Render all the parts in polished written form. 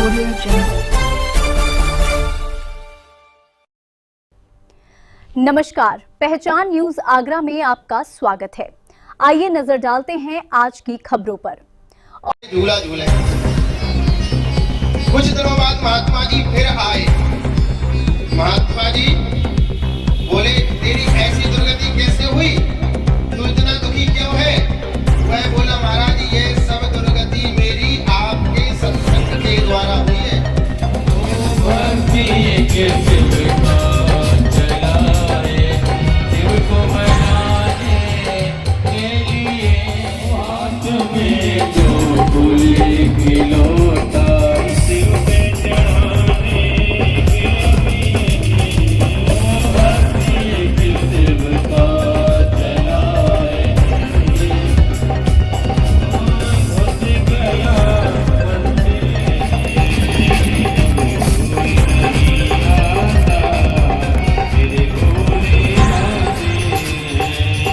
Audio Jungle। नमस्कार, पहचान news Agra में आपका स्वागत है। आइए नजर डालते हैं आज की खबरों पर। झूला झूले कुछ दिनों बाद महात्मा जी फिर आए। महात्मा जी बोले, तेरी ऐसी दुर्गति कैसे हुई, तू इतना दुखी क्यों है? वह बोला, महाराज ये सब दुर्गति मेरी आपके सत्संग के द्वारा हुई है।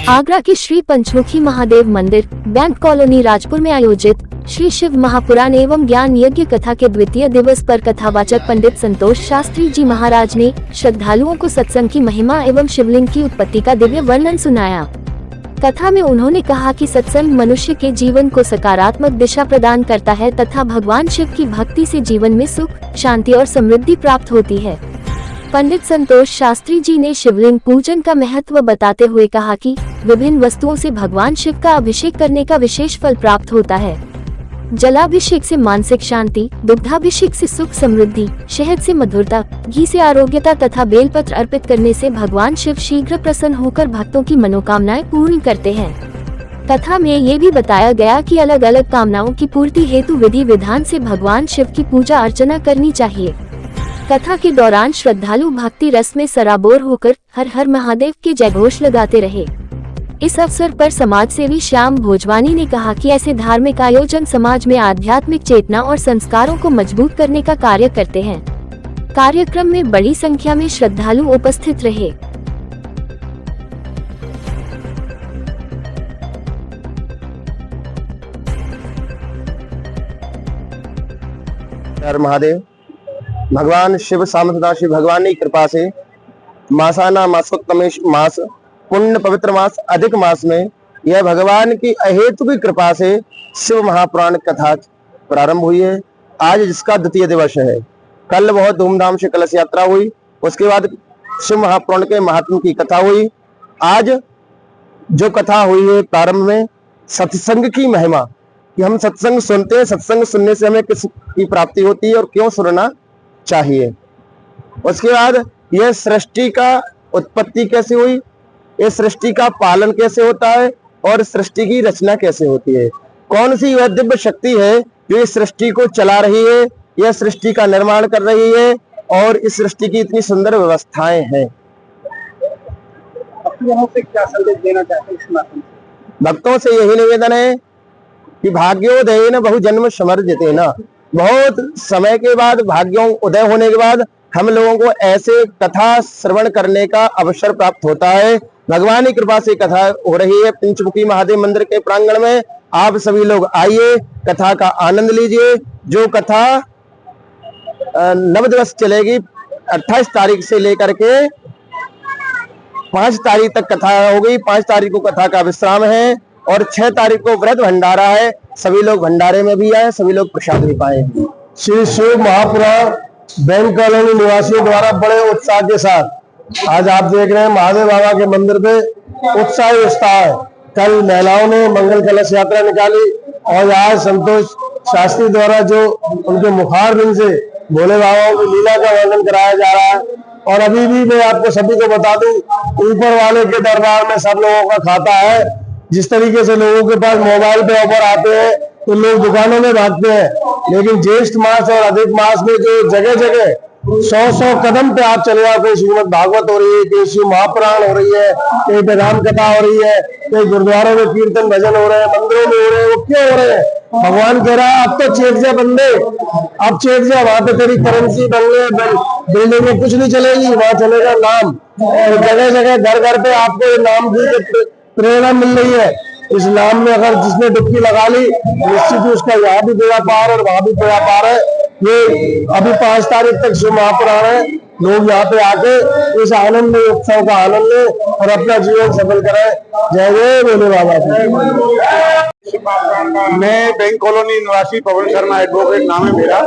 आगरा के श्री पंचमुखी महादेव मंदिर, बैंक कॉलोनी, राजपुर में आयोजित श्री शिव महापुराण एवं ज्ञान यज्ञ कथा के द्वितीय दिवस पर कथावाचक पंडित संतोष शास्त्री जी महाराज ने श्रद्धालुओं को सत्संग की महिमा एवं शिवलिंग की उत्पत्ति का दिव्य वर्णन सुनाया। कथा में उन्होंने कहा कि सत्संग मनुष्य के जीवन को सकारात्मक दिशा प्रदान करता है तथा भगवान शिव की भक्ति से जीवन में सुख, शांति और समृद्धि प्राप्त होती है। पंडित संतोष शास्त्री जी ने शिवलिंग पूजन का महत्व बताते हुए कहा कि विभिन्न वस्तुओं से भगवान शिव का अभिषेक करने का विशेष फल प्राप्त होता है। जलाभिषेक से मानसिक शांति, दुग्धाभिषेक से सुख समृद्धि, शहद से मधुरता, घी से आरोग्यता तथा बेलपत्र अर्पित करने से भगवान शिव शीघ्र प्रसन्न होकर भक्तों की मनोकामनाएं पूर्ण करते हैं। कथा में ये भी बताया गया कि अलग अलग कामनाओं की पूर्ति हेतु विधि विधान से भगवान शिव की पूजा अर्चना करनी चाहिए। कथा के दौरान श्रद्धालु भक्ति रस में सराबोर होकर हर हर महादेव के जयघोष लगाते रहे। इस अवसर पर समाज सेवी श्याम भोजवानी ने कहा कि ऐसे धार्मिक आयोजन समाज में आध्यात्मिक चेतना और संस्कारों को मजबूत करने का कार्य करते हैं। कार्यक्रम में बड़ी संख्या में श्रद्धालु उपस्थित रहे। हर महादेव। भगवान शिव सामर्थदाशी भगवान की कृपा से मासाना मासोत्तमेश मास, पुण्य पवित्र मास, अधिक मास में यह भगवान की अहेतु की कृपा से शिव महापुराण कथा प्रारंभ हुई है। आज जिसका द्वितीय दिवस है। कल बहुत धूमधाम से कलश यात्रा हुई, उसके बाद शिव महापुराण के महात्म की कथा हुई। आज जो कथा हुई है प्रारंभ में सत्संग की महिमा, कि हम सत्संग सुनते हैं, सत्संग सुनने से हमें किसकी प्राप्ति होती है और क्यों सुनना चाहिए। उसके बाद यह सृष्टि का उत्पत्ति कैसे हुई, इस सृष्टि का पालन कैसे होता है और सृष्टि की रचना कैसे होती है। कौन सी वह दिव्य शक्ति है जो इस सृष्टि को चला रही है, यह सृष्टि का निर्माण कर रही है और इस सृष्टि की इतनी सुंदर व्यवस्थाएं हैं। से क्या संदेश देना चाहते हैं? भक्तों से यही निवेदन है कि भाग्योदयेन बहुजन्म समर्जितेन, बहुत समय के बाद, भाग्यों उदय होने के बाद हम लोगों को ऐसे कथा श्रवण करने का अवसर प्राप्त होता है। भगवान की कृपा से कथा हो रही है पंचमुखी महादेव मंदिर के प्रांगण में। आप सभी लोग आइए, कथा का आनंद लीजिए। जो कथा 9 दिवस चलेगी, 28 तारीख से लेकर के 5 तारीख तक कथा होगी। 5 तारीख को कथा का विश्राम है और 6 तारीख को व्रत भंडारा है। सभी लोग भंडारे में भी आए, सभी लोग प्रसाद भी पाए। श्री शिव महापुराण बैंक कॉलोनी निवासियों द्वारा बड़े उत्साह के साथ आज आप देख रहे हैं महादेव बाबा के मंदिर पे उत्साही उत्साह है। कल महिलाओं ने मंगल कलश यात्रा निकाली और आज संतोष शास्त्री द्वारा जो उनके मुखार बिंद से भोले बाबाओं की लीला का वर्णन कराया जा रहा है। और अभी भी मैं आपको सभी को बता दूं, ऊपर वाले के दरबार में सब लोगों का खाता है। जिस तरीके से लोगों के पास मोबाइल पे ऑफर आते हैं तो लोग दुकानों में भागते हैं, लेकिन ज्येष्ठ मास और अधिक मास में जो जगह जगह 100 कदम पे आप चले जाओ, कोई श्रीमद भागवत हो रही है, कोई शिव महापुराण हो रही है, कहीं पे राम कथा हो रही है, कहीं गुरुद्वारों में कीर्तन भजन हो रहे हैं, मंदिरों में हो रहे हैं। वो क्यों हो रहे हैं? भगवान कह रहा है अब तो चेत जा बंदे, अब चेत जा। वहां पे तेरी करेंसी बनने बिल्डिंग में कुछ नहीं चलेगी, वहां चलेगा नाम। और जगह जगह घर घर पे आपको नाम की प्रेरणा मिल रही है। इस नाम में अगर जिसने डुबकी लगा ली, निश्चित ही उसका यहाँ भी बेड़ा पार और वहां भी बेड़ा पार है। ये अभी 5 तारीख तक शिव महापुराण है। लोग यहाँ पे आके इस आनंद उत्सव का आनंद ले और अपना जीवन सफल कराए। जय जय भोले बाबा की। मैं बैंक कॉलोनी निवासी पवन शर्मा एडवोकेट नाम है मेरा।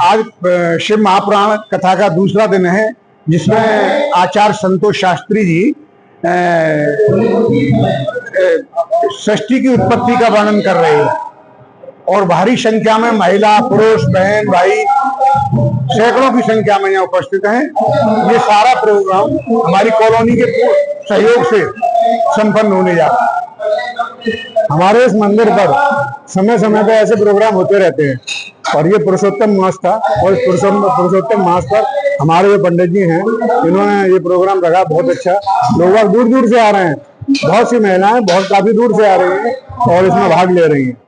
आज शिव महापुराण कथा का दूसरा दिन है, जिसमें आचार्य संतोष शास्त्री जी सृष्टि की उत्पत्ति का वर्णन कर रहे हैं और भारी संख्या में महिला, पुरुष, बहन, भाई सैकड़ों की संख्या में यहाँ उपस्थित हैं। ये सारा प्रोग्राम हमारी कॉलोनी के सहयोग से संपन्न होने जा रहा है। हमारे इस मंदिर पर समय समय पे ऐसे प्रोग्राम होते रहते हैं और ये पुरुषोत्तम मास था और इस पुरुषोत्तम मास पर हमारे जो पंडित जी हैं, इन्होंने ये प्रोग्राम रखा। बहुत अच्छा, लोग दूर दूर से आ रहे हैं, बहुत सी महिलाएं बहुत काफी दूर से आ रही हैं और इसमें भाग ले रही हैं।